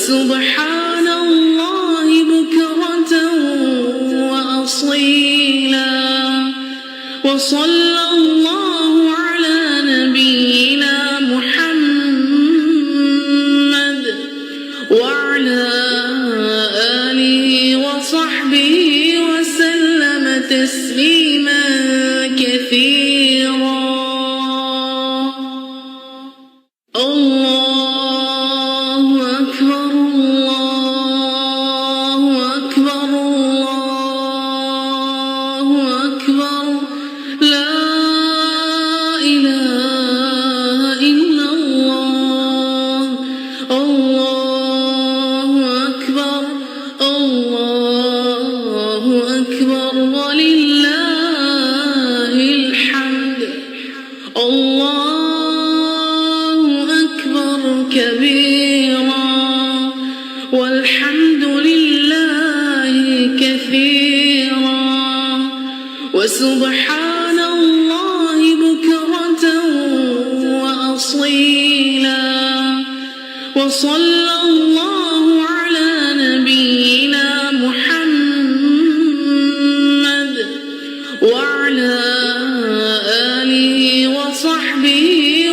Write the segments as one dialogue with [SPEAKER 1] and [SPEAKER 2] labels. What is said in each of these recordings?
[SPEAKER 1] وسبحان الله بكرة وأصيلا وصلى الله على نبينا محمد وعلى آله وصحبه وسلم تسليما كثيرا. الله أكبر الله أكبر الله أكبر لا إله إلا الله. الله أكبر الله أكبر ولله الحمد. الله أكبر كبيرا والحمد لله كثيرا وسبحان الله بكرة وأصيلا وصلى الله على نبينا محمد وعلى آله وصحبه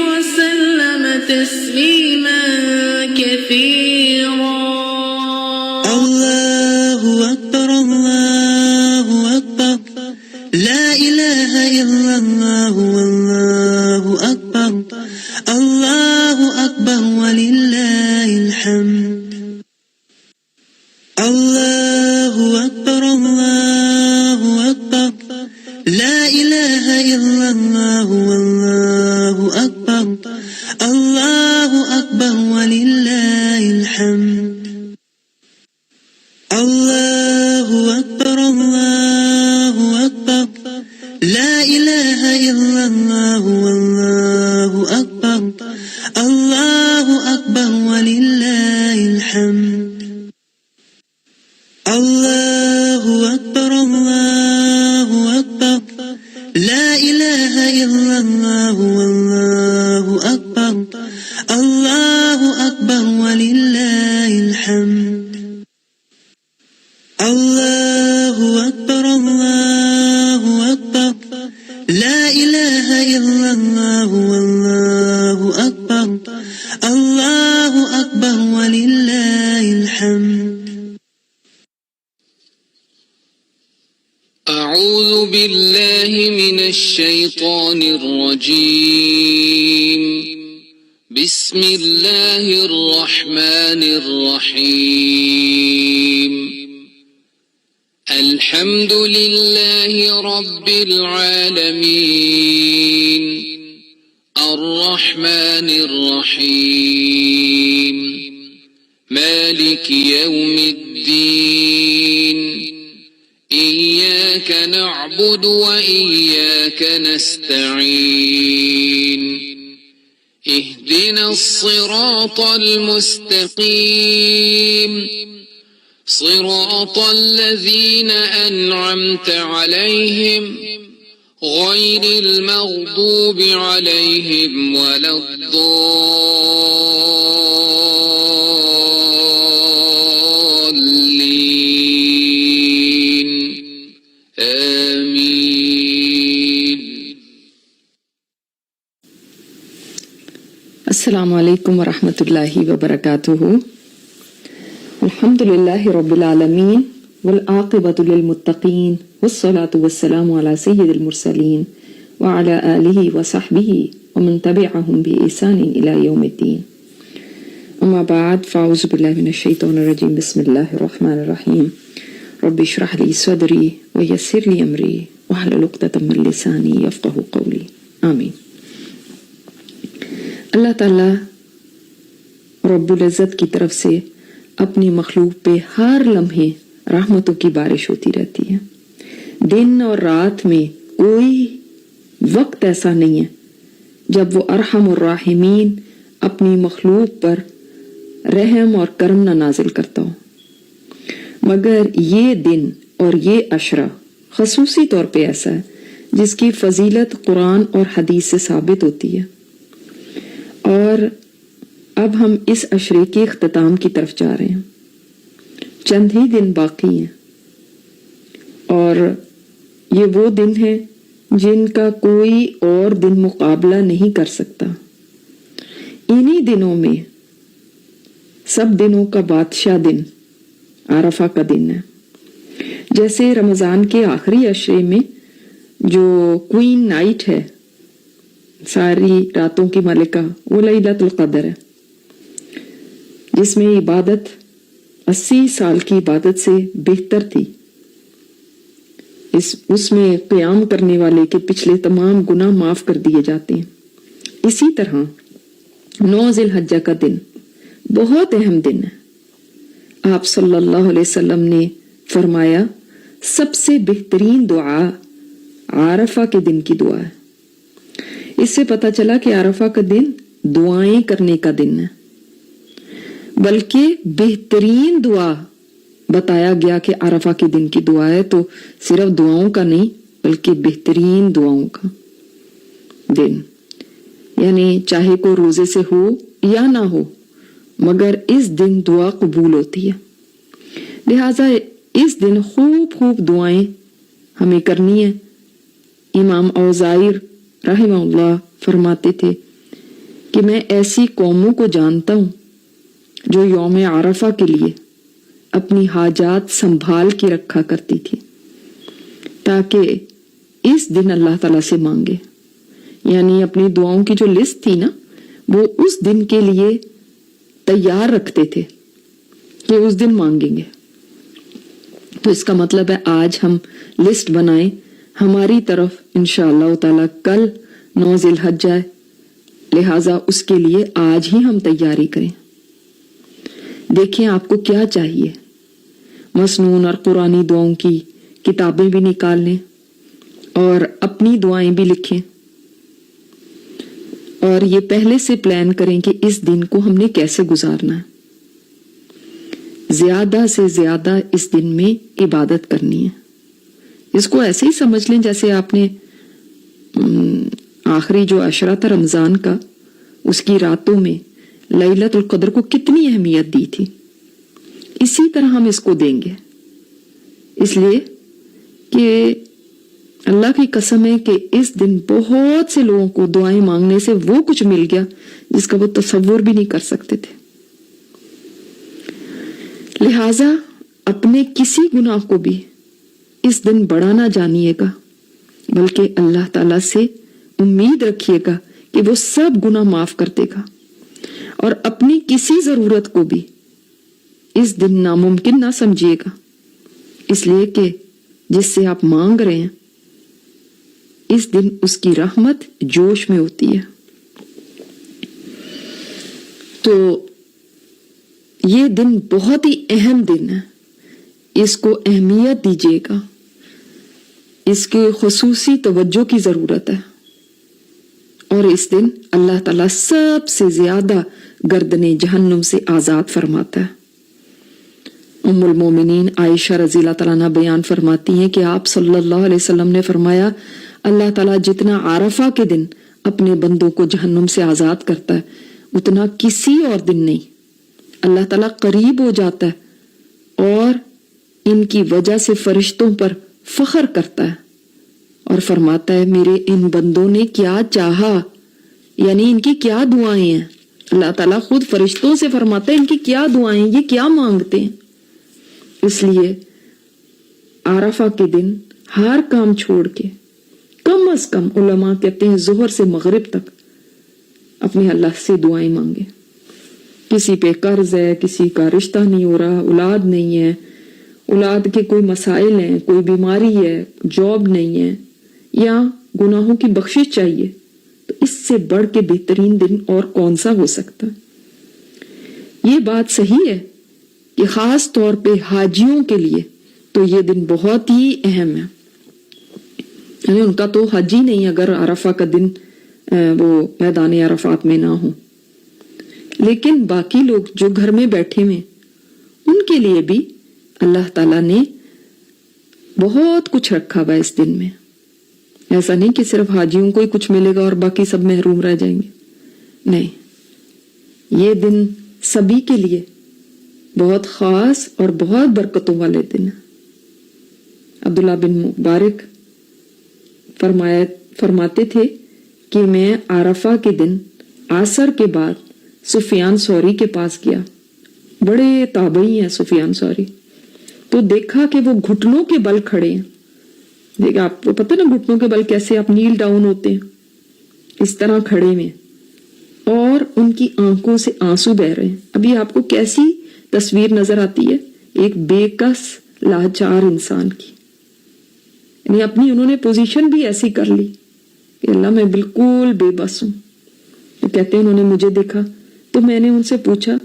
[SPEAKER 1] وسلم تسليما كثيرا.
[SPEAKER 2] الله أكبر الله أكبر لا إله إلا الله والله أكبر الله أكبر ولله الحمد. الله أكبر الله أكبر لا إله إلا الله والله أكبر الله أكبر ولله الحمد. الله أكبر الله أكبر لا إله إلا الله والله أكبر الله أكبر ولله الحمد. الله أكبر الله أكبر لا إله إلا الله والله أكبر الله أكبر ولله الحمد. الله أكبر الله أكبر لا إله إلا الله والله أكبر الله أكبر ولله الحمد.
[SPEAKER 3] أعوذ بالله من الشيطان الرجيم. بسم الله الرحمن الرحيم. الحمد لله رب العالمين الرحمن الرحيم مالك يوم الدين إياك نعبد وإياك نستعين اهدنا الصراط المستقيم صراط الذين أنعمت عليهم غير المغضوب عليهم ولا الضالين آمين.
[SPEAKER 4] السلام علیکم ورحمۃ اللہ وبرکاتہ. الحمد للہ رب العالمین والعاقبۃ للمتقین والصلاة والسلام علی سید المرسلین وعلی آلہ وصحبہ ومن تبعہم بإحسان الی یوم الدین. اما بعد فاعوذ باللہ من الشیطان الرجیم. بسم اللہ الرحمن الرحیم. رب اشرح لی صدری ویسر لی امری واحلل عقدۃ من لسانی یفقہوا قولی. آمین. اللہ تعالیٰ رب العزت کی طرف سے اپنی مخلوق پہ ہر لمحے رحمتوں کی بارش ہوتی رہتی ہے. دن اور رات میں کوئی وقت ایسا نہیں ہے جب وہ ارحم الراحمین اپنی مخلوق پر رحم اور کرم نہ نازل کرتا ہو، مگر یہ دن اور یہ عشرہ خصوصی طور پہ ایسا ہے جس کی فضیلت قرآن اور حدیث سے ثابت ہوتی ہے. اور اب ہم اس عشرے کے اختتام کی طرف جا رہے ہیں. چند ہی دن باقی ہیں اور یہ وہ دن ہیں جن کا کوئی اور دن مقابلہ نہیں کر سکتا. انہی دنوں میں سب دنوں کا بادشاہ دن عرفہ کا دن ہے. جیسے رمضان کے آخری عشرے میں جو کوئین نائٹ ہے، ساری راتوں کی ملکہ، وہ لیلۃ القدر ہے، جس میں عبادت 80 سال کی عبادت سے بہتر تھی. اس میں قیام کرنے والے کے پچھلے تمام گناہ معاف کر دیے جاتے ہیں. اسی طرح 9 ذی الحجہ کا دن بہت اہم دن ہے. آپ صلی اللہ علیہ وسلم نے فرمایا سب سے بہترین دعا عرفہ کے دن کی دعا ہے. اس سے پتہ چلا کہ عرفہ کا دن دعائیں کرنے کا دن ہے، بلکہ بہترین دعا بتایا گیا کہ عرفہ کے دن کی دعا ہے، تو صرف دعاؤں کا نہیں بلکہ بہترین دعاؤں کا دن. یعنی چاہے کوئی روزے سے ہو یا نہ ہو، مگر اس دن دعا قبول ہوتی ہے. لہٰذا اس دن خوب خوب دعائیں ہمیں کرنی ہے. امام اوزاعی رحمہ اللہ فرماتے تھے کہ میں ایسی قوموں کو جانتا ہوں جو یوم عرفہ کے لیے اپنی حاجات سنبھال کے رکھا کرتی تھی تاکہ اس دن اللہ تعالیٰ سے مانگے. یعنی اپنی دعاؤں کی جو لسٹ تھی نا، وہ اس دن کے لیے تیار رکھتے تھے کہ اس دن مانگیں گے. تو اس کا مطلب ہے آج ہم لسٹ بنائیں. ہماری طرف انشاءاللہ تعالیٰ کل 9 ذی الحجہ ہے، لہٰذا اس کے لیے آج ہی ہم تیاری کریں. دیکھیں آپ کو کیا چاہیے. مسنون اور قرآنی دعاؤں کی کتابیں بھی نکال لیں اور اپنی دعائیں بھی لکھیں، اور یہ پہلے سے پلان کریں کہ اس دن کو ہم نے کیسے گزارنا ہے. زیادہ سے زیادہ اس دن میں عبادت کرنی ہے. اس کو ایسے ہی سمجھ لیں جیسے آپ نے آخری جو عشرہ تھا رمضان کا، اس کی راتوں میں لیلۃ القدر کو کتنی اہمیت دی تھی. اسی طرح ہم اس کو دیں گے، اس لیے کہ اللہ کی قسم ہے کہ اس دن بہت سے لوگوں کو دعائیں مانگنے سے وہ کچھ مل گیا جس کا وہ تصور بھی نہیں کر سکتے تھے. لہذا اپنے کسی گناہ کو بھی اس دن بڑا نہ جانیے گا، بلکہ اللہ تعالیٰ سے امید رکھیے گا کہ وہ سب گناہ معاف کر دے گا. اور اپنی کسی ضرورت کو بھی اس دن ناممکن نہ سمجھیے گا، اس لیے کہ جس سے آپ مانگ رہے ہیں اس دن اس کی رحمت جوش میں ہوتی ہے. تو یہ دن بہت ہی اہم دن ہے، اس کو اہمیت دیجیے گا، اس کے خصوصی توجہ کی ضرورت ہے. اور اس دن اللہ تعالیٰ سب سے زیادہ گردنیں جہنم سے آزاد فرماتا ہے. ام المومنین عائشہ رضی اللہ تعالیٰ عنہ بیان فرماتی ہیں کہ آپ صلی اللہ علیہ وسلم نے فرمایا اللہ تعالیٰ جتنا عرفہ کے دن اپنے بندوں کو جہنم سے آزاد کرتا ہے اتنا کسی اور دن نہیں. اللہ تعالیٰ قریب ہو جاتا ہے اور ان کی وجہ سے فرشتوں پر فخر کرتا ہے اور فرماتا ہے میرے ان بندوں نے کیا چاہا، یعنی ان کی کیا دعائیں ہیں. اللہ تعالیٰ خود فرشتوں سے فرماتا ہے ان کی کیا دعائیں، یہ کیا مانگتے ہیں. اس لیے عرفہ کے دن ہر کام چھوڑ کے کم از کم علماء کہتے ہیں ظہر سے مغرب تک اپنے اللہ سے دعائیں مانگے. کسی پہ قرض ہے، کسی کا رشتہ نہیں ہو رہا، اولاد نہیں ہے، اولاد کے کوئی مسائل ہیں، کوئی بیماری ہے، جاب نہیں ہے، یا گناہوں کی بخشش چاہیے، تو اس سے بڑھ کے بہترین دن اور کون سا ہو سکتا. یہ بات صحیح ہے کہ خاص طور پہ حاجیوں کے لیے تو یہ دن بہت ہی اہم ہے. یعنی ان کا تو حج ہی نہیں اگر عرفہ کا دن وہ میدان عرفات میں نہ ہو. لیکن باقی لوگ جو گھر میں بیٹھے ہوئے ان کے لیے بھی اللہ تعالیٰ نے بہت کچھ رکھا ہوا اس دن میں. ایسا نہیں کہ صرف حاجیوں کو ہی کچھ ملے گا اور باقی سب محروم رہ جائیں گے. نہیں، یہ دن سبھی کے لیے بہت خاص اور بہت برکتوں والے دن ہیں۔ عبداللہ بن مبارک فرماتے تھے کہ میں عرفہ کے دن عصر کے بعد سفیان ثوری کے پاس گیا، بڑے تابعی ہیں سفیان ثوری، تو دیکھا کہ وہ گھٹنوں کے بل کھڑے ہیں۔ دیکھا، آپ کو پتہ نا گھٹنوں کے بل کیسے آپ نیل ڈاؤن ہوتے ہیں، اس طرح کھڑے ہوئے، اور ان کی آنکھوں سے آنسو بہ رہے ہیں۔ ابھی آپ کو کیسی تصویر نظر آتی ہے؟ ایک بے کس لاچار انسان کی، یعنی اپنی انہوں نے پوزیشن بھی ایسی کر لی کہ اللہ میں بالکل بے بس ہوں۔ تو کہتے ہیں انہوں نے مجھے دیکھا تو میں نے ان سے پوچھا،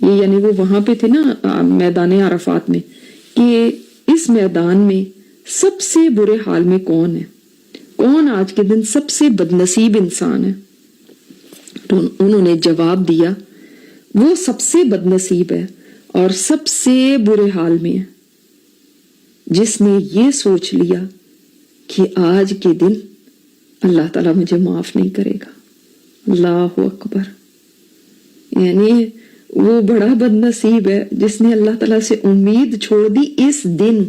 [SPEAKER 4] یہ یعنی وہ وہاں پہ تھے نا میدان عرفات میں، کہ اس میدان میں سب سے برے حال میں کون ہے، کون آج کے دن سب سے بدنصیب انسان ہے؟ تو انہوں نے جواب دیا، وہ سب سے بدنصیب ہے اور سب سے برے حال میں ہے جس نے یہ سوچ لیا کہ آج کے دن اللہ تعالیٰ مجھے معاف نہیں کرے گا۔ اللہ اکبر، یعنی وہ بڑا بدنصیب ہے جس نے اللہ تعالیٰ سے امید چھوڑ دی اس دن۔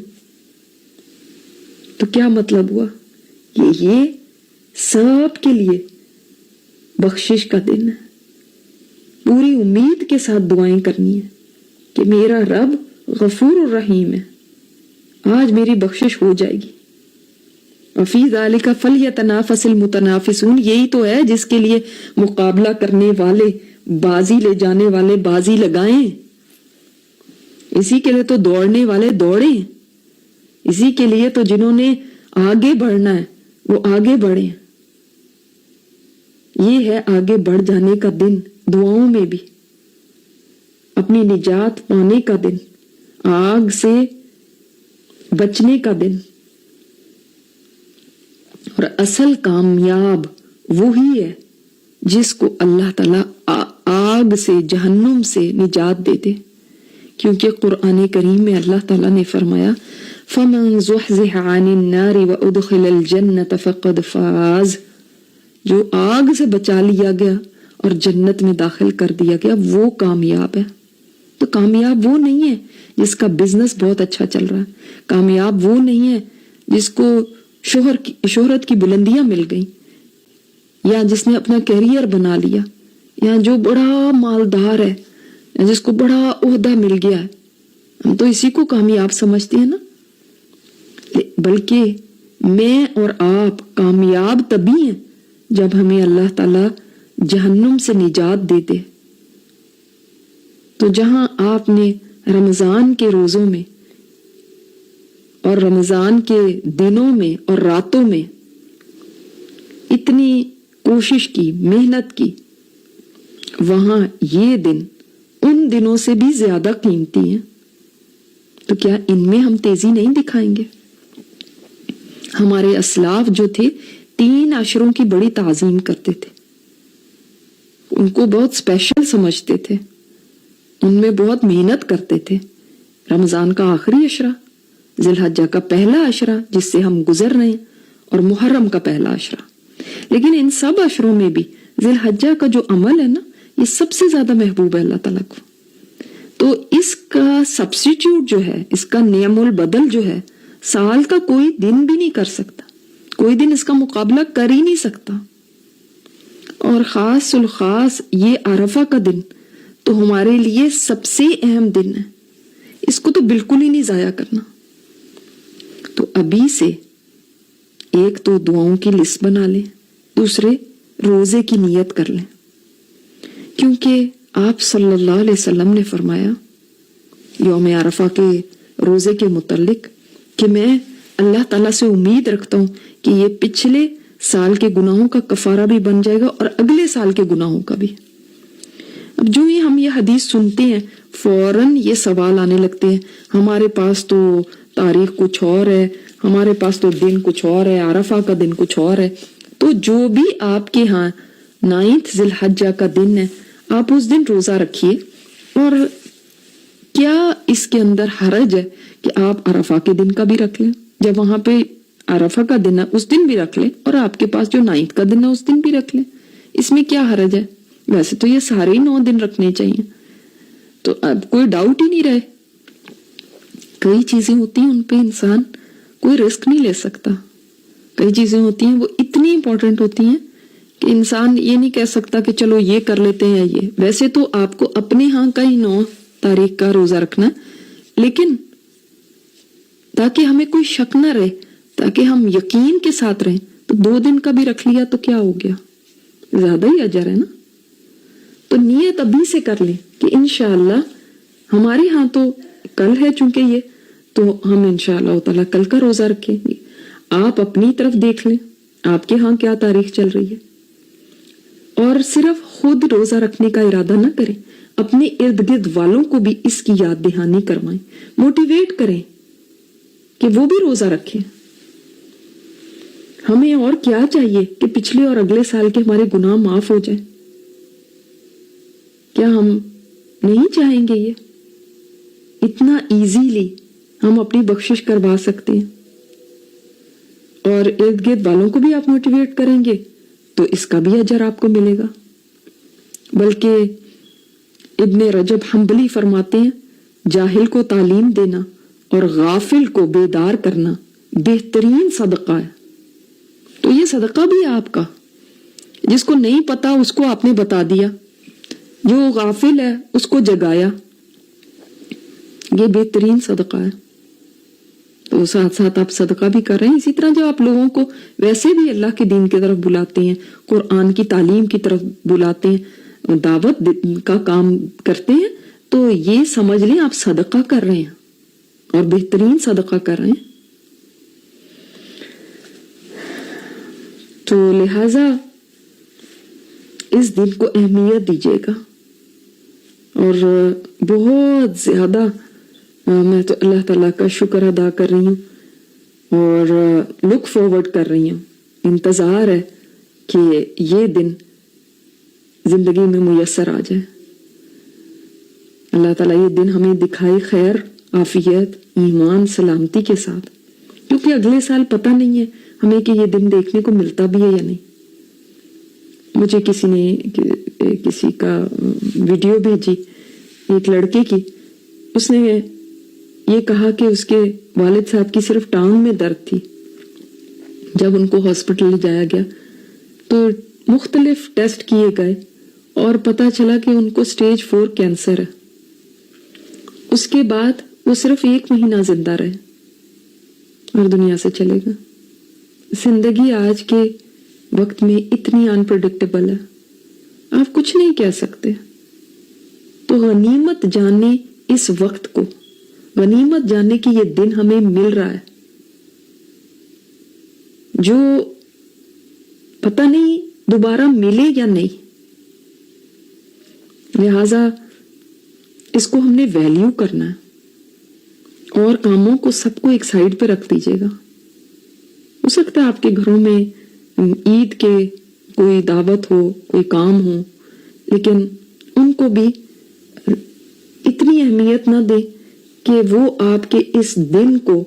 [SPEAKER 4] تو کیا مطلب ہوا کہ یہ سب کے لیے بخشش کا دن ہے، پوری امید کے ساتھ دعائیں کرنی ہے کہ میرا رب غفور الرحیم ہے، آج میری بخشش ہو جائے گی۔ وفی ذالک فلیتنافس المتنافسون، یہی تو ہے جس کے لیے مقابلہ کرنے والے، بازی لے جانے والے بازی لگائیں، اسی کے لیے تو دوڑنے والے دوڑیں، اسی کے لیے تو جنہوں نے آگے بڑھنا ہے وہ آگے بڑھیں۔ یہ ہے آگے بڑھ جانے کا دن، دعاؤں میں بھی اپنی نجات پانے کا دن، آگ سے بچنے کا دن۔ اور اصل کامیاب وہی ہے جس کو اللہ تعالیٰ آگ سے، جہنم سے نجات دے دے، کیونکہ قرآن کریم میں اللہ تعالیٰ نے فرمایا فَمَنْ زُحْزِحَ عَنِ النَّارِ وَأُدْخِلَ الْجَنَّةَ فَقَدْ فَازَ، جو آگ سے بچا لیا گیا اور جنت میں داخل کر دیا گیا وہ کامیاب ہے۔ تو کامیاب وہ نہیں ہے جس کا بزنس بہت اچھا چل رہا ہے، کامیاب وہ نہیں ہے جس کو شہرت کی بلندیاں مل گئیں، یا جس نے اپنا کیریئر بنا لیا، یا جو بڑا مالدار ہے، یا جس کو بڑا عہدہ مل گیا ہے۔ ہم تو اسی کو کامیاب سمجھتے ہیں نا، بلکہ میں اور آپ کامیاب تبھی ہیں جب ہمیں اللہ تعالیٰ جہنم سے نجات دے دے۔ تو جہاں آپ نے رمضان کے روزوں میں اور رمضان کے دنوں میں اور راتوں میں اتنی کوشش کی، محنت کی، وہاں یہ دن ان دنوں سے بھی زیادہ قیمتی ہیں، تو کیا ان میں ہم تیزی نہیں دکھائیں گے؟ ہمارے اسلاف جو تھے 3 عشروں کی بڑی تعظیم کرتے تھے، ان کو بہت اسپیشل سمجھتے تھے، ان میں بہت محنت کرتے تھے۔ رمضان کا آخری عشرہ، ذی الحجہ کا پہلا عشرہ جس سے ہم گزر رہے ہیں، اور محرم کا پہلا عشرہ۔ لیکن ان سب عشروں میں بھی ذی الحجہ کا جو عمل ہے نا، یہ سب سے زیادہ محبوب ہے اللہ تعالیٰ کو۔ تو اس کا سبسٹیٹیوٹ جو ہے، اس کا نعم البدل جو ہے، سال کا کوئی دن بھی نہیں کر سکتا، کوئی دن اس کا مقابلہ کر ہی نہیں سکتا۔ اور خاص الخاص یہ عرفہ کا دن تو ہمارے لیے سب سے اہم دن ہے، اس کو تو بالکل ہی نہیں ضائع کرنا۔ تو ابھی سے ایک تو دعاؤں کی لسٹ بنا لیں، دوسرے روزے کی نیت کر لیں، کیونکہ آپ صلی اللہ علیہ وسلم نے فرمایا یوم عرفہ کے روزے کے متعلق کہ میں اللہ تعالیٰ سے امید رکھتا ہوں کہ یہ پچھلے سال کے گناہوں کا کفارہ بھی بن جائے گا اور اگلے سال کے گناہوں کا بھی۔ اب جو ہی ہم یہ حدیث سنتے ہیں فوراً یہ سوال آنے لگتے ہیں، ہمارے پاس تو تاریخ کچھ اور ہے، ہمارے پاس تو دن کچھ اور ہے، عرفہ کا دن کچھ اور ہے۔ تو جو بھی آپ کے ہاں 9 ذی الحجہ کا دن ہے، آپ اس دن روزہ رکھیے، اور کیا اس کے اندر حرج ہے کہ آپ عرفہ کے دن کا بھی رکھ لیں؟ جب وہاں پہ عرفہ کا دن ہے اس دن بھی رکھ لیں، اور آپ کے پاس جو 9 کا دن ہے اس دن بھی رکھ لیں، اس میں کیا حرج ہے؟ ویسے تو یہ سارے ہی 9 دن رکھنے چاہیے، تو اب کوئی ڈاؤٹ ہی نہیں رہے. کئی چیزیں ہوتی ہیں ان پہ انسان کوئی رسک نہیں لے سکتا. کئی چیزیں ہوتی ہیں وہ اتنی امپورٹنٹ ہوتی ہیں کہ انسان یہ نہیں کہہ سکتا کہ چلو یہ کر لیتے ہیں. یہ ویسے تو آپ کو اپنے ہاں کا ہی 9 تاریخ کا روزہ رکھنا ہے، لیکن تاکہ ہمیں کوئی شک نہ رہے، تاکہ ہم یقین کے ساتھ رہیں، تو 2 دن کا بھی رکھ لیا تو کیا ہو گیا، زیادہ ہی اجر ہے نا. تو نیت ابھی سے کر لیں کہ انشاءاللہ ہمارے ہاں تو کل ہے چونکہ یہ، تو ہم انشاءاللہ تعالیٰ کل کا روزہ رکھیں گے. آپ اپنی طرف دیکھ لیں آپ کے ہاں کیا تاریخ چل رہی ہے، اور صرف خود روزہ رکھنے کا ارادہ نہ کریں، اپنے ارد گرد والوں کو بھی اس کی یاد دہانی کروائیں، موٹیویٹ کریں کہ وہ بھی روزہ رکھیں. ہمیں اور کیا چاہیے کہ پچھلے اور اگلے سال کے ہمارے گناہ معاف ہو جائیں؟ کیا ہم نہیں چاہیں گے؟ یہ اتنا ایزیلی ہم اپنی بخشش کروا سکتے ہیں. اور ارد گرد والوں کو بھی آپ موٹیویٹ کریں گے تو اس کا بھی اجر آپ کو ملے گا. بلکہ ابن رجب حنبلی فرماتے ہیں جاہل کو تعلیم دینا اور غافل کو بیدار کرنا بہترین صدقہ ہے. تو یہ صدقہ بھی ہے آپ کا. جس کو نہیں پتا اس کو آپ نے بتا دیا، جو غافل ہے اس کو جگایا، یہ بہترین صدقہ ہے. تو ساتھ ساتھ آپ صدقہ بھی کر رہے ہیں. اسی طرح جو آپ لوگوں کو ویسے بھی اللہ کے دین کی طرف بلاتے ہیں، قرآن کی تعلیم کی طرف بلاتے ہیں، دعوت کا کام کرتے ہیں، تو یہ سمجھ لیں آپ صدقہ کر رہے ہیں اور بہترین صدقہ کر رہے ہیں. تو لہذا اس دن کو اہمیت دیجیے گا. اور بہت زیادہ میں تو اللہ تعالیٰ کا شکر ادا کر رہی ہوں اور لک فارورڈ کر رہی ہوں. انتظار ہے کہ یہ دن زندگی میں میسر آ جائے. اللہ تعالیٰ یہ دن ہمیں دکھائے خیر، عافیت، ایمان، سلامتی کے ساتھ، کیونکہ اگلے سال پتہ نہیں ہے ہمیں کہ یہ دن دیکھنے کو ملتا بھی ہے یا نہیں. مجھے کسی نے کسی کا ویڈیو بھیجی ایک لڑکے کی، اس نے یہ کہا کہ اس کے والد صاحب کی صرف ٹانگ میں درد تھی. جب ان کو ہاسپٹل لے جایا گیا تو مختلف ٹیسٹ کیے گئے اور پتہ چلا کہ ان کو سٹیج 4 کینسر ہے. اس کے بعد وہ صرف 1 مہینہ زندہ رہے اور دنیا سے چلے گئے. زندگی آج کے وقت میں اتنی انپریڈکٹیبل ہے، آپ کچھ نہیں کہہ سکتے. تو غنیمت جانے اس وقت کو، غنیمت جاننے کی یہ دن ہمیں مل رہا ہے جو پتہ نہیں دوبارہ ملے یا نہیں. لہذا اس کو ہم نے ویلیو کرنا ہے اور کاموں کو سب کو ایک سائیڈ پہ رکھ دیجیے گا. ہو سکتا ہے آپ کے گھروں میں عید کے کوئی دعوت ہو، کوئی کام ہو، لیکن ان کو بھی اتنی اہمیت نہ دیں کہ وہ آپ کے اس دن کو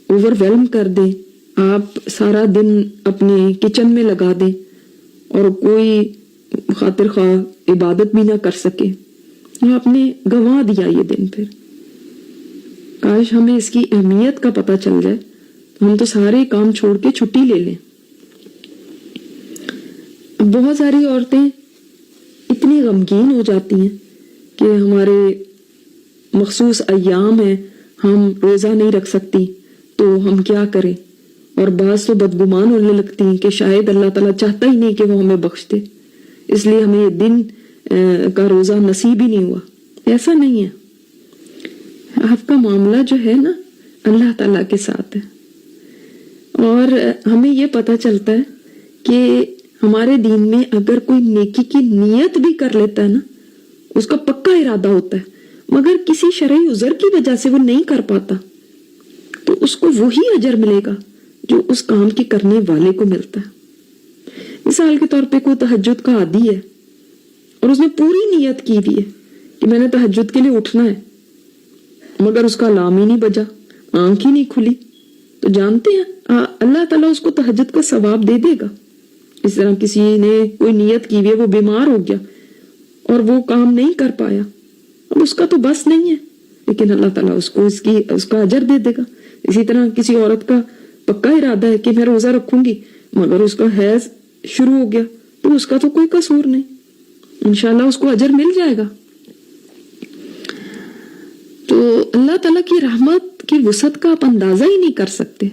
[SPEAKER 4] اوور ویلم کر دیں. آپ سارا دن اپنے کچن میں لگا دیں اور کوئی خاطر خواہ عبادت بھی نہ کر سکے. آپ نے گنوا دیا یہ دن. پھر کاش ہمیں اس کی اہمیت کا پتہ چل جائے، ہم تو سارے کام چھوڑ کے چھٹی لے لیں. بہت ساری عورتیں اتنی غمگین ہو جاتی ہیں کہ ہمارے مخصوص ایام ہیں، ہم روزہ نہیں رکھ سکتی تو ہم کیا کریں. اور بعض تو بدگمان ہونے لگتی ہیں کہ شاید اللہ تعالیٰ چاہتا ہی نہیں کہ وہ ہمیں بخش دے، اس لیے ہمیں یہ دن کا روزہ نصیب ہی نہیں ہوا. ایسا نہیں ہے. آپ کا معاملہ جو ہے نا اللہ تعالیٰ کے ساتھ ہے. اور ہمیں یہ پتہ چلتا ہے کہ ہمارے دین میں اگر کوئی نیکی کی نیت بھی کر لیتا ہے نا، اس کا پکا ارادہ ہوتا ہے، مگر کسی شرعی عذر کی وجہ سے وہ نہیں کر پاتا، تو اس کو وہی اجر ملے گا جو اس کام کی کرنے والے کو ملتا ہے. مثال کے طور پہ کوئی تہجد کا عادی ہے اور اس نے پوری نیت کی بھی ہے کہ میں نے تہجد کے لیے اٹھنا ہے، مگر اس کا الارم ہی نہیں بجا، آنکھ ہی نہیں کھلی، تو جانتے ہیں اللہ تعالیٰ اس کو تہجد کا ثواب دے دے گا. اس طرح کسی نے کوئی نیت کی ہوئی ہے، وہ بیمار ہو گیا اور وہ کام نہیں کر پایا، اب اس کا تو بس نہیں ہے، لیکن اللہ تعالیٰ اس کو اس کا اجر دے دے گا۔ اسی طرح کسی عورت کا پکا ارادہ ہے کہ میں روزہ رکھوں گی، مگر اس کا حیض شروع ہو گیا تو اس کا تو کوئی قصور نہیں، انشاءاللہ اس کو اجر مل جائے گا۔ تو اللہ تعالیٰ کی رحمت کی وسعت کا آپ اندازہ ہی نہیں کر سکتے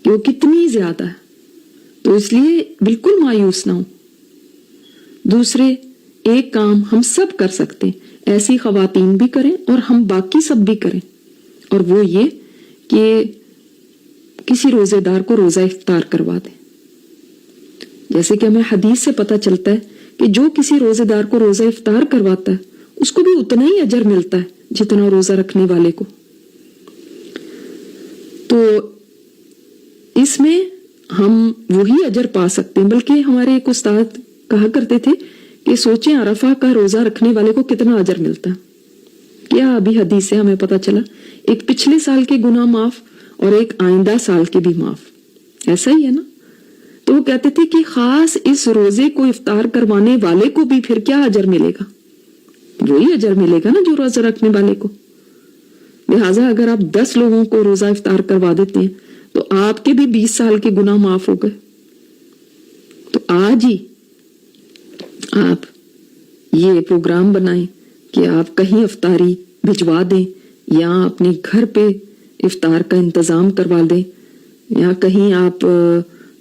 [SPEAKER 4] کہ وہ کتنی زیادہ ہے، تو اس لیے بالکل مایوس نہ ہو۔ دوسرے ایک کام ہم سب کر سکتے ہیں، ایسی خواتین بھی کریں اور ہم باقی سب بھی کریں، اور وہ یہ کہ کسی روزے دار کو روزہ افطار کروا دیں۔ جیسے کہ ہمیں حدیث سے پتہ چلتا ہے کہ جو کسی روزے دار کو روزہ افطار کرواتا ہے اس کو بھی اتنا ہی اجر ملتا ہے جتنا روزہ رکھنے والے کو۔ تو اس میں ہم وہی اجر پا سکتے ہیں، بلکہ ہمارے ایک استاد کہا کرتے تھے کہ سوچیں عرفہ کا روزہ رکھنے والے کو کتنا اجر ملتا ہے۔ کیا ابھی حدیث سے ہمیں پتہ چلا ایک پچھلے سال کے گناہ معاف اور ایک آئندہ سال کے بھی معاف، ایسا ہی ہے نا؟ تو وہ کہتے تھے کہ خاص اس روزے کو افطار کروانے والے کو بھی پھر کیا اجر ملے گا؟ وہی اجر ملے گا نا جو روزہ رکھنے والے کو۔ لہٰذا اگر آپ 10 لوگوں کو روزہ افطار کروا دیتے ہیں تو آپ کے بھی 20 سال کے گناہ معاف ہو گئے۔ تو آج ہی آپ یہ پروگرام بنائیں کہ آپ کہیں افطاری بھجوا دیں یا اپنے گھر پہ افطار کا انتظام کروا دیں یا کہیں آپ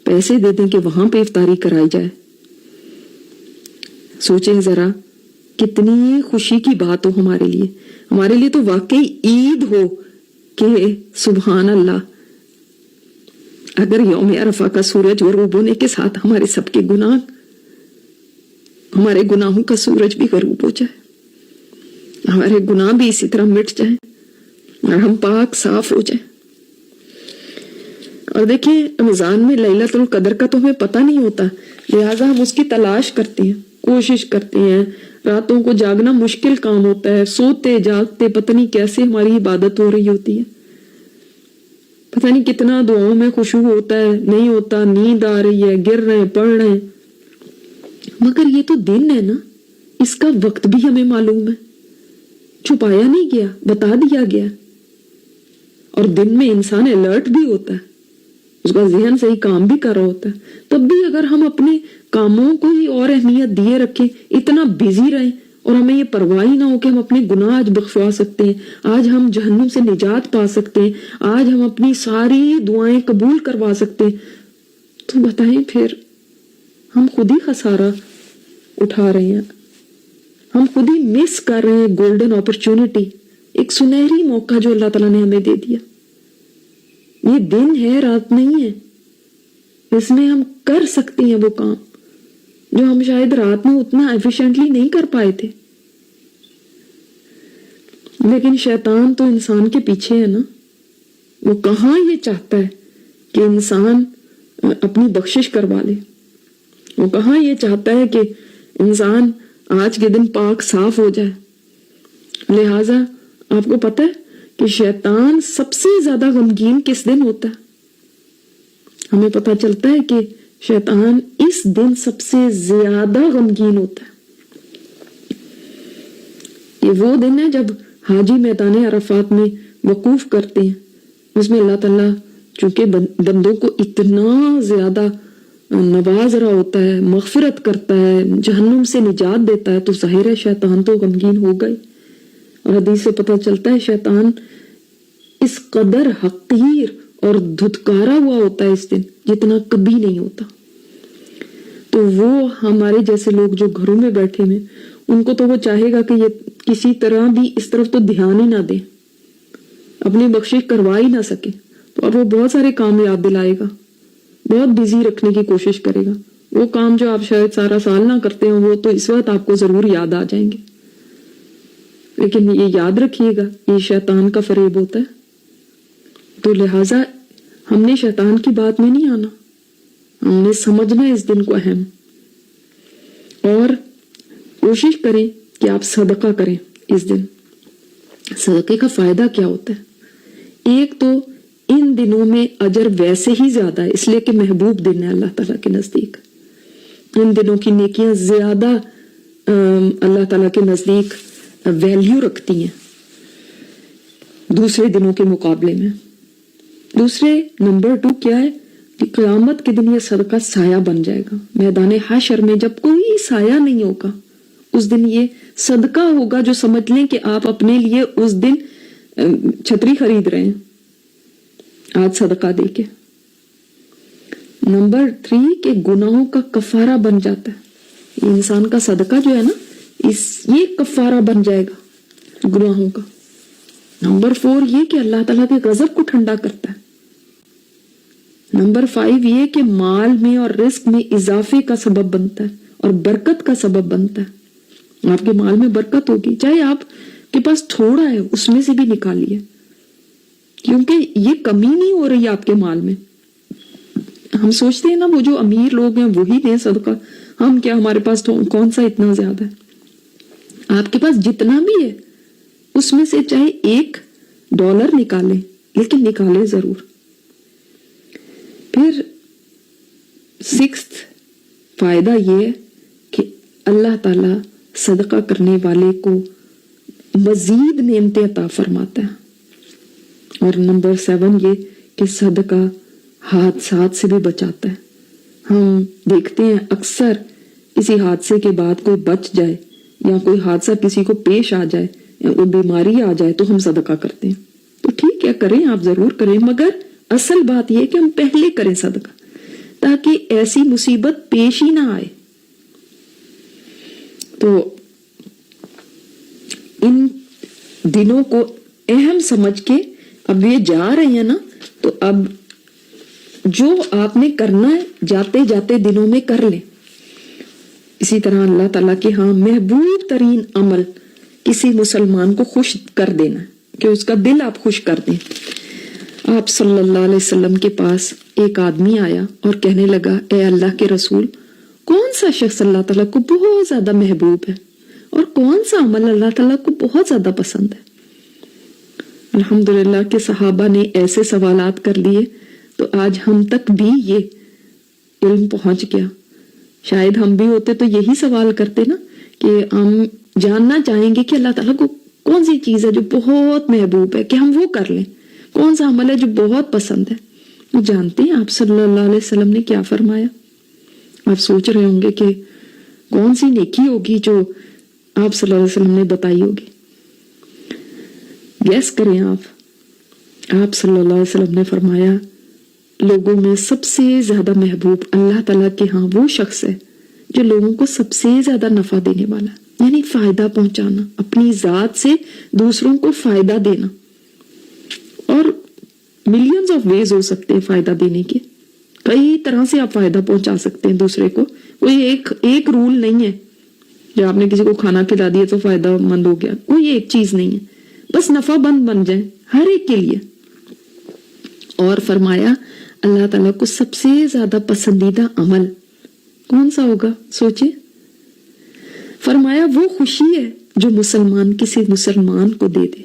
[SPEAKER 4] پیسے دے دیں کہ وہاں پہ افطاری کرائی جائے۔ سوچیں ذرا کتنی خوشی کی بات ہو ہمارے لیے تو واقعی عید ہو کہ سبحان اللہ، اگر یوم عرفہ کا سورج غروب ہونے کے ساتھ ہمارے سب کے ہمارے گناہوں کا سورج بھی غروب ہو جائے، ہمارے گناہ بھی اسی طرح مٹ جائیں اور ہم پاک صاف ہو جائیں۔ اور دیکھیں رمضان میں لیلۃ القدر کا تو ہمیں پتہ نہیں ہوتا، لہٰذا ہم اس کی تلاش کرتے ہیں، کوشش کرتے ہیں، راتوں کو جاگنا مشکل کام ہوتا ہے، سوتے جاگتے پتہ نہیں کیسے ہماری عبادت ہو رہی ہوتی ہے، پتہ نہیں کتنا دعاؤں میں خشوع ہوتا ہے، نہیں ہوتا، نیند آ رہی ہے، گر رہے ہیں، پڑھ رہے ہیں، مگر یہ تو دن ہے نا، اس کا وقت بھی ہمیں معلوم ہے، چھپایا نہیں گیا، بتا دیا گیا۔ اور دن میں انسان الرٹ بھی ہوتا ہے، اس کا ذہن صحیح کام بھی کر رہا ہوتا ہے، تب بھی اگر ہم اپنے کاموں کو ہی اور اہمیت دیے رکھیں، اتنا بزی رہیں اور ہمیں یہ پرواہ نہ ہو کہ ہم اپنے گناہ آج بخشوا سکتے ہیں، آج ہم جہنم سے نجات پا سکتے ہیں، آج ہم اپنی ساری دعائیں قبول کروا سکتے ہیں، تو بتائیں پھر ہم خود ہی خسارہ اٹھا رہے ہیں، ہم خود ہی مس کر رہے ہیں گولڈن اپرچونٹی، ایک سنہری موقع جو اللہ تعالیٰ نے ہمیں دے دیا۔ یہ دن ہے، رات نہیں ہے، اس میں ہم کر سکتے ہیں وہ کام جو ہم شاید رات میں اتنا ایفیشینٹلی نہیں کر پائے تھے۔ لیکن شیطان تو انسان کے پیچھے ہے نا، وہ کہاں یہ چاہتا ہے کہ انسان اپنی بخشش کروا لے، وہ کہاں یہ چاہتا ہے کہ انسان آج کے دن پاک صاف ہو جائے۔ لہٰذا آپ کو پتہ ہے کہ شیطان سب سے زیادہ غمگین کس دن ہوتا ہے؟ ہمیں پتہ چلتا ہے کہ شیطان اس دن سب سے زیادہ غمگین ہوتا ہے۔ یہ وہ دن ہے جب حاجی میدان عرفات میں وقوف کرتے ہیں، اس میں اللہ تعالیٰ چونکہ بندوں کو اتنا زیادہ نواز رہا ہوتا ہے، مغفرت کرتا ہے، جہنم سے نجات دیتا ہے، تو ظاہر ہے شیطان تو غمگین ہو گئی۔ اور حدیث سے پتہ چلتا ہے شیطان اس قدر حقیر اور دھتکارا ہوا ہوتا ہے اس دن جتنا کبھی نہیں ہوتا۔ تو وہ ہمارے جیسے لوگ جو گھروں میں بیٹھے ہیں، ان کو تو وہ چاہے گا کہ یہ کسی طرح بھی اس طرف تو دھیان ہی نہ دیں، اپنی بخشش کروا ہی نہ سکے، تو اب وہ بہت سارے کام یاد دلائے گا، بہت بزی رکھنے کی کوشش کرے گا۔ وہ کام جو آپ شاید سارا سال نہ کرتے ہوں، وہ تو اس وقت آپ کو ضرور یاد آ جائیں گے۔ لیکن یہ یاد رکھیے گا، یہ شیطان کا فریب ہوتا ہے۔ تو لہٰذا ہم نے شیطان کی بات میں نہیں آنا، ہم نے سمجھنا اس دن کو اہم، اور کوشش کریں کہ آپ صدقہ کریں اس دن۔ صدقے کا فائدہ کیا ہوتا ہے؟ ایک تو ان دنوں میں اجر ویسے ہی زیادہ ہے، اس لیے کہ محبوب دن ہے اللہ تعالیٰ کے نزدیک، ان دنوں کی نیکیاں زیادہ اللہ تعالیٰ کے نزدیک ویلیو رکھتی ہیں دوسرے دنوں کے مقابلے میں. دوسرے نمبر 2 کیا ہے کہ قیامت کے دن یہ صدقہ سایہ بن جائے گا. میدان حشر میں جب کوئی سایہ نہیں ہوگا اس دن یہ صدقہ ہوگا جو سمجھ لیں کہ آپ اپنے لیے اس دن چھتری خرید رہے ہیں آج صدقہ دے کے. نمبر 3 کہ گناہوں کا کفارہ بن جاتا ہے. یہ انسان کا صدقہ جو ہے نا یہ کفارہ بن جائے گا گناہوں کا. نمبر 4 یہ کہ اللہ تعالیٰ کے غضب کو ٹھنڈا کرتا ہے. نمبر 5 یہ کہ مال میں اور رزق میں اضافے کا سبب بنتا ہے اور برکت کا سبب بنتا ہے. آپ کے مال میں برکت ہوگی, چاہے آپ کے پاس تھوڑا ہے اس میں سے بھی نکالیے, کیونکہ یہ کمی نہیں ہو رہی آپ کے مال میں. ہم سوچتے ہیں نا وہ جو امیر لوگ ہیں وہی دیں صدقہ, ہم کیا ہمارے پاس کون سا اتنا زیادہ ہے. آپ کے پاس جتنا بھی ہے اس میں سے چاہے $1 نکالیں لیکن نکالیں ضرور. پھر 6th فائدہ یہ ہے کہ اللہ تعالی صدقہ کرنے والے کو مزید نعمتیں عطا فرماتا ہے. اور نمبر 7 یہ کہ صدقہ حادثات سے بھی بچاتا ہے. ہم دیکھتے ہیں اکثر کسی حادثے کے بعد کوئی بچ جائے یا کوئی حادثہ کسی کو پیش آ جائے یا کوئی بیماری آ جائے تو ہم صدقہ کرتے ہیں. تو ٹھیک ہے کریں, آپ ضرور کریں, مگر اصل بات یہ کہ ہم پہلے کریں صدقہ تاکہ ایسی مصیبت پیش ہی نہ آئے. تو ان دنوں کو اہم سمجھ کے اب یہ جا رہے ہیں نا, تو اب جو آپ نے کرنا ہے جاتے جاتے دنوں میں کر لیں. اسی طرح اللہ تعالیٰ کے ہاں محبوب ترین عمل کسی مسلمان کو خوش کر دینا, کہ اس کا دل آپ خوش کر دیں. آپ صلی اللہ علیہ وسلم کے پاس ایک آدمی آیا اور کہنے لگا, اے اللہ کے رسول, کون سا شخص اللہ تعالیٰ کو بہت زیادہ محبوب ہے اور کون سا عمل اللہ تعالیٰ کو بہت زیادہ پسند ہے. الحمدللہ کہ صحابہ نے ایسے سوالات کر لیے تو آج ہم تک بھی یہ علم پہنچ گیا. شاید ہم بھی ہوتے تو یہی سوال کرتے نا, کہ ہم جاننا چاہیں گے کہ اللہ تعالیٰ کو کون سی چیز ہے جو بہت محبوب ہے کہ ہم وہ کر لیں, کون سا عمل ہے جو بہت پسند ہے. جانتے ہیں آپ صلی اللہ علیہ وسلم نے کیا فرمایا؟ آپ سوچ رہے ہوں گے کہ کون سی نیکی ہوگی جو آپ صلی اللہ علیہ وسلم نے بتائی ہوگی. گیس کریں آپ صلی اللہ علیہ وسلم نے فرمایا, لوگوں میں سب سے زیادہ محبوب اللہ تعالیٰ کے ہاں وہ شخص ہے جو لوگوں کو سب سے زیادہ نفع دینے والا ہے, یعنی فائدہ پہنچانا, اپنی ذات سے دوسروں کو فائدہ دینا. اور ملینز آف ویز ہو سکتے ہیں فائدہ دینے کے, کئی طرح سے آپ فائدہ پہنچا سکتے ہیں دوسرے کو. کوئی ایک رول نہیں ہے جو آپ نے کسی کو کھانا کھلا دیا تو فائدہ مند ہو گیا, کوئی ایک چیز نہیں ہے, بس نفع بند بن جائے ہر ایک کے لیے. اور فرمایا اللہ تعالیٰ کو سب سے زیادہ پسندیدہ عمل کون سا ہوگا؟ سوچے. فرمایا وہ خوشی ہے جو مسلمان کسی مسلمان کو دے دے,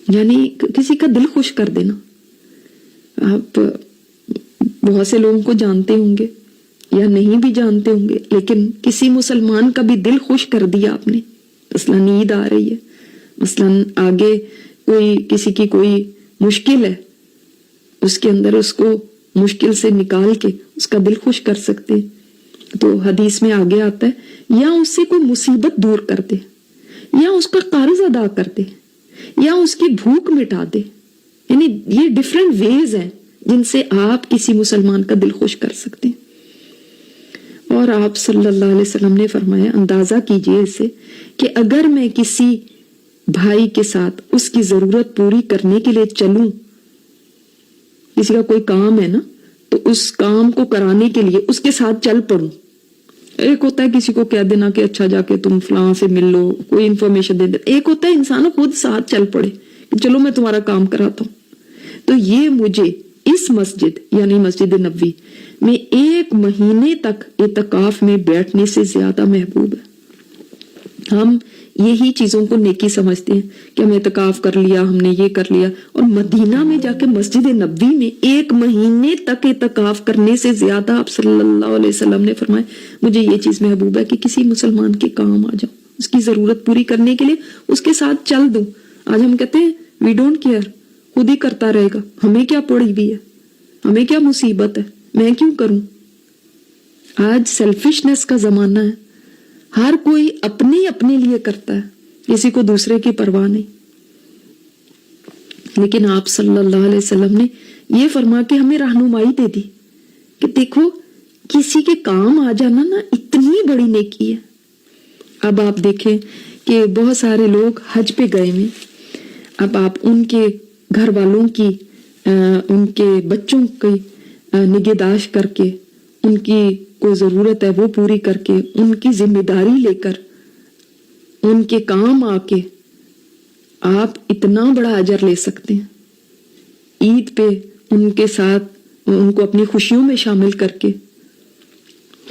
[SPEAKER 4] یعنی کسی کا دل خوش کر دینا. آپ بہت سے لوگوں کو جانتے ہوں گے یا نہیں بھی جانتے ہوں گے, لیکن کسی مسلمان کا بھی دل خوش کر دیا آپ نے. مثلاً عید آ رہی ہے, مثلاً آگے کسی کی کوئی مشکل ہے, اس کے اندر اس کو مشکل سے نکال کے اس کا دل خوش کر سکتے. تو حدیث میں آگے آتا ہے, یا اس سے کوئی مصیبت دور کر دے, یا اس کا قرض ادا کر دے, یا اس کی بھوک مٹا دے. یعنی یہ ڈیفرنٹ ویز ہیں جن سے آپ کسی مسلمان کا دل خوش کر سکتے ہیں. اور آپ صلی اللہ علیہ وسلم نے فرمایا, اندازہ کیجئے اسے کہ اگر میں کسی بھائی کے ساتھ اس کی ضرورت پوری کرنے کے لیے چلوں, کسی کا کوئی کام ہے نا, تو اس کام کو کرانے کے لیے اس کے ساتھ چل پڑوں. ایک ہوتا ہے کسی کو کہہ دینا کہ اچھا جا کے تم فلاں سے مل لو, کوئی انفارمیشن دے دے. ایک ہوتا ہے انسان خود ساتھ چل پڑے کہ چلو میں تمہارا کام کراتا ہوں. تو یہ مجھے اس مسجد یعنی مسجد نبوی میں 1 مہینے تک اعتکاف میں بیٹھنے سے زیادہ محبوب ہے. ہم یہی چیزوں کو نیکی سمجھتے ہیں کہ ہم اعتکاف کر لیا، ہم نے یہ کر لیا. اور مدینہ میں جا کے مسجد نبوی میں 1 مہینے تک اعتکاف کرنے سے زیادہ آپ صلی اللہ علیہ وسلم نے فرمایا مجھے یہ چیز محبوب ہے کہ کسی مسلمان کے کام آ جاؤں، اس کی ضرورت پوری کرنے کے لیے اس کے ساتھ چل دوں. آج ہم کہتے ہیں وی ڈونٹ کیئر، خود ہی کرتا رہے گا، ہمیں کیا پڑی ہوئی ہے، ہمیں کیا مصیبت ہے، میں کیوں کروں. آج سیلفشنس کا زمانہ ہے، ہر کوئی اپنے لیے کرتا ہے، کسی کو دوسرے کی پرواہ نہیں. لیکن آپ صلی اللہ علیہ وسلم نے یہ فرما کے ہمیں رہنمائی دے دی کہ دیکھو کسی کے کام آ جانا نا اتنی بڑی نیکی ہے. اب آپ دیکھیں کہ بہت سارے لوگ حج پہ گئے ہیں، اب آپ ان کے گھر والوں کی ان کے بچوں کی نگہداشت کر کے، ان کی کوئی ضرورت ہے وہ پوری کر کے، ان کی ذمہ داری لے کر، ان کے کام آ کے آپ اتنا بڑا اجر لے سکتے ہیں. عید پہ ان کے ساتھ ان کو اپنی خوشیوں میں شامل کر کے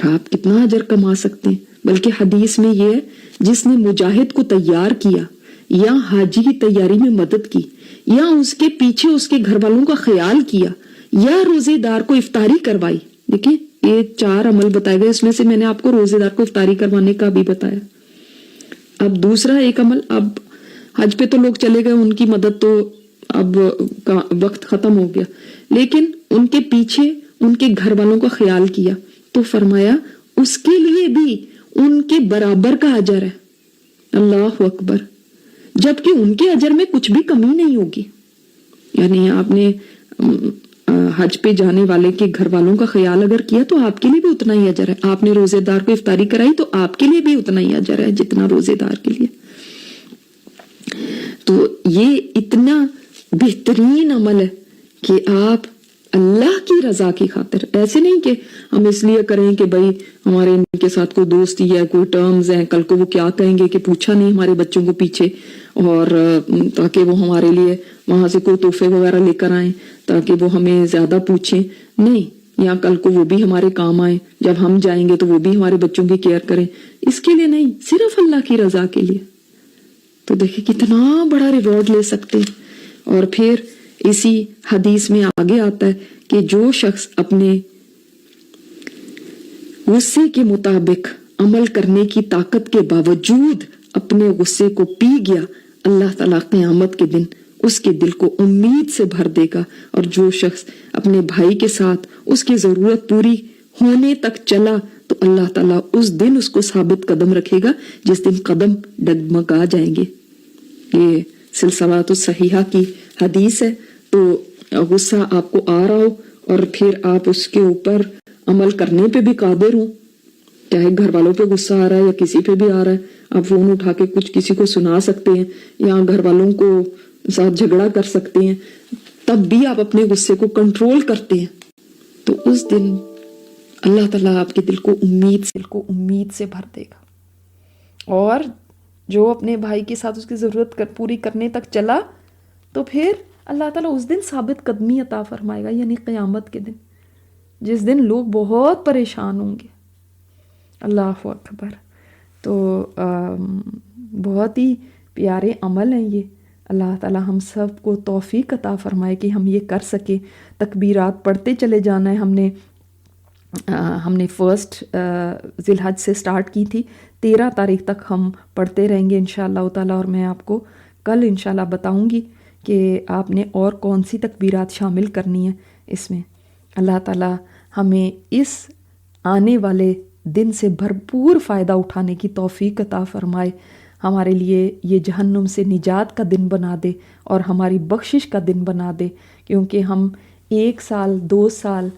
[SPEAKER 4] آپ کتنا اجر کما سکتے ہیں. بلکہ حدیث میں یہ ہے جس نے مجاہد کو تیار کیا یا حاجی کی تیاری میں مدد کی یا اس کے پیچھے اس کے گھر والوں کا خیال کیا یا روزے دار کو افطاری کروائی. دیکھیں یہ 4 عمل بتائے گئے، اس میں سے میں نے آپ کو روزے دار کو افطاری کروانے کا بھی بتایا. اب دوسرا ایک عمل، اب حج پہ تو لوگ چلے گئے، ان کی مدد تو اب وقت ختم ہو گیا، لیکن ان کے پیچھے ان کے گھر والوں کا خیال کیا تو فرمایا اس کے لیے بھی ان کے برابر کا اجر ہے. اللہ اکبر. جبکہ ان کے اجر میں کچھ بھی کمی نہیں ہوگی. یعنی آپ نے حج پہ جانے والے کے گھر والوں کا خیال اگر کیا تو آپ کے لیے بھی اتنا ہی اجر ہے. آپ نے روزے دار کو افطاری کرائی تو آپ کے لیے بھی اتنا ہی اجر ہے جتنا روزے دار کے لیے. تو یہ اتنا بہترین عمل ہے کہ آپ اللہ کی رضا کی خاطر، ایسے نہیں کہ ہم اس لیے کریں کہ بھائی ہمارے ان کے ساتھ کوئی دوستی ہے، کوئی ٹرمز ہیں، کل کو وہ کیا کہیں گے کہ پوچھا نہیں ہمارے بچوں کو پیچھے، اور تاکہ وہ ہمارے لیے وہاں سے کوئی تحفے وغیرہ لے کر آئیں تاکہ وہ ہمیں زیادہ پوچھیں. نہیں، یا کل کو وہ بھی ہمارے کام آئیں، جب ہم جائیں گے تو وہ بھی ہمارے بچوں کی کیئر کریں. اس کے لیے نہیں، صرف اللہ کی رضا کے لیے. تو دیکھیں کتنا بڑا ریوارڈ لے سکتے ہیں. اور پھر اسی حدیث میں آگے آتا ہے کہ جو شخص اپنے غصے کے مطابق عمل کرنے کی طاقت کے باوجود اپنے غصے کو پی گیا، اللہ تعالیٰ قیامت کے دن اس کے دل کو امید سے بھر دے گا. اور جو شخص اپنے بھائی کے ساتھ اس کی ضرورت پوری ہونے تک چلا تو اللہ تعالیٰ اس دن اس کو ثابت قدم رکھے گا جس دن قدم ڈگمگا جائیں گے. یہ سلسلۃ الصحیحہ کی حدیث ہے. تو غصہ آپ کو آ رہا ہو اور پھر آپ اس کے اوپر عمل کرنے پہ بھی قادر ہوں، چاہے گھر والوں پہ غصہ آ رہا ہے یا کسی پہ بھی آ رہا ہے، آپ فون اٹھا کے کچھ کسی کو سنا سکتے ہیں یا گھر والوں کو ساتھ جھگڑا کر سکتے ہیں، تب بھی آپ اپنے غصے کو کنٹرول کرتے ہیں تو اس دن اللہ تعالیٰ آپ کے دل کو امید سے بھر دے گا. اور جو اپنے بھائی کے ساتھ اس کی ضرورت پوری کرنے تک چلا تو پھر اللہ تعالیٰ اس دن ثابت قدمی عطا فرمائے گا، یعنی قیامت کے دن جس دن لوگ بہت پریشان ہوں گے. اللہ اکبر. تو بہت ہی پیارے عمل ہیں یہ. اللہ تعالیٰ ہم سب کو توفیق عطا فرمائے کہ ہم یہ کر سکیں. تکبیرات پڑھتے چلے جانا ہے. ہم نے 1 ذی الحج سے سٹارٹ کی تھی، 13 تاریخ تک ہم پڑھتے رہیں گے انشاءاللہ تعالیٰ. اور میں آپ کو کل انشاءاللہ بتاؤں گی کہ آپ نے اور کون سی تکبیرات شامل کرنی ہیں اس میں. اللہ تعالیٰ ہمیں اس آنے والے دن سے بھرپور فائدہ اٹھانے کی توفیق عطا فرمائے. ہمارے لیے یہ جہنم سے نجات کا دن بنا دے اور ہماری بخشش کا دن بنا دے، کیونکہ ہم 1 سال 2 سال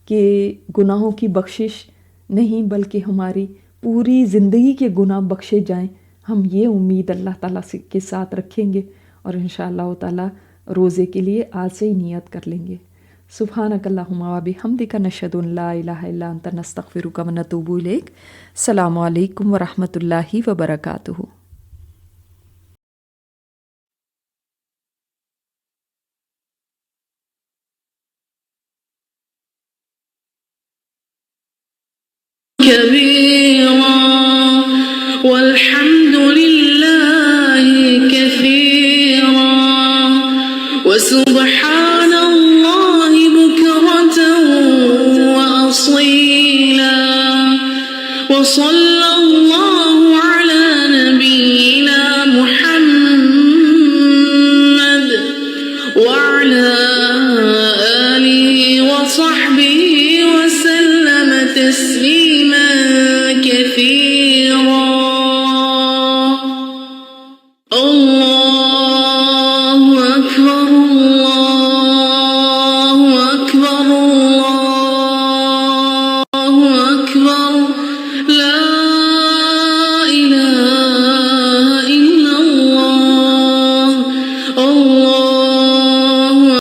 [SPEAKER 4] کے گناہوں کی بخشش نہیں بلکہ ہماری پوری زندگی کے گناہ بخشے جائیں. ہم یہ امید اللہ تعالیٰ کے ساتھ رکھیں گے اور انشاءاللہ تعالیٰ روزے کے لیے آج سے ہی نیت کر لیں گے. سبحانک اللہم و بحمدک نشہد ان لا الہ الا انت نستغفرک و نتوب الیک. السلام علیکم ورحمۃ اللہ وبرکاتہ.
[SPEAKER 1] كبيرا والحمد لله وسبحان الله بكرة وأصيلا وصلى الله على نبينا محمد وعلى آله وصحبه